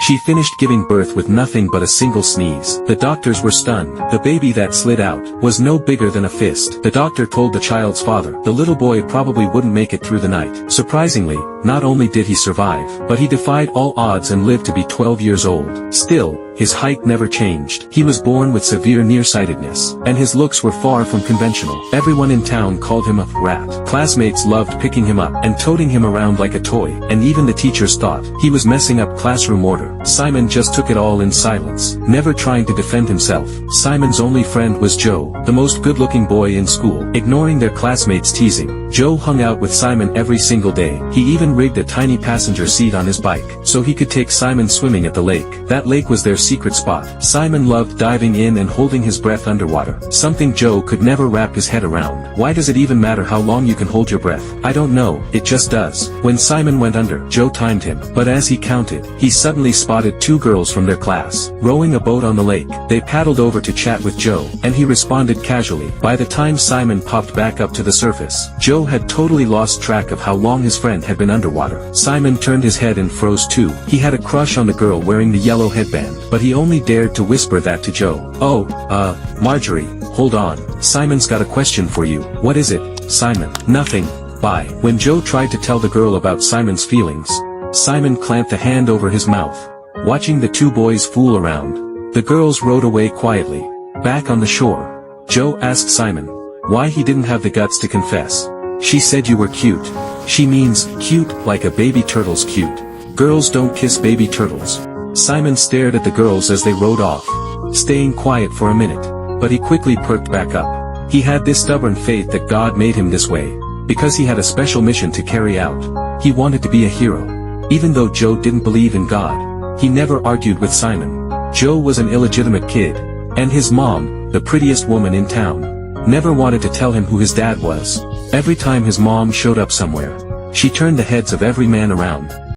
She finished giving birth with nothing but a single sneeze. The doctors were stunned. The baby that slid out was no bigger than a fist. The doctor told the child's father the little boy probably wouldn't make it through the night. Surprisingly, not only did he survive, but he defied all odds and lived to be 12 years old. Still, his height never changed. He was born with severe nearsightedness, and his looks were far from conventional. Everyone in town called him a rat. Classmates loved picking him up and toting him around like a toy, and even the teachers thought he was messing up classroom order. Simon just took it all in silence, never trying to defend himself. Simon's only friend was Joe, the most good-looking boy in school. Ignoring their classmates' teasing, Joe hung out with Simon every single day. He even rigged a tiny passenger seat on his bike, so he could take Simon swimming at the lake. That lake was their secret spot. Simon loved diving in and holding his breath underwater, something Joe could never wrap his head around. Why does it even matter how long you can hold your breath? I don't know, it just does. When Simon went under, Joe timed him, but as he counted, he suddenly spotted two girls from their class, rowing a boat on the lake. They paddled over to chat with Joe, and he responded casually. By the time Simon popped back up to the surface, Joe had totally lost track of how long his friend had been underwater. Simon turned his head and froze too. He had a crush on the girl wearing the yellow headband, but he only dared to whisper that to Joe. "Oh, Marjorie, hold on. Simon's got a question for you." "What is it, Simon?" "Nothing. Bye." When Joe tried to tell the girl about Simon's feelings, Simon clamped a hand over his mouth, watching the two boys fool around. The girls rowed away quietly. Back on the shore, Joe asked Simon why he didn't have the guts to confess. "She said you were cute." "She means cute like a baby turtle's cute. Girls don't kiss baby turtles." Simon stared at the girls as they rowed off, staying quiet for a minute, but he quickly perked back up. He had this stubborn faith that God made him this way, because he had a special mission to carry out. He wanted to be a hero. Even though Joe didn't believe in God, he never argued with Simon. Joe was an illegitimate kid, and his mom, the prettiest woman in town, never wanted to tell him who his dad was. Every time his mom showed up somewhere, she turned the heads of every man around.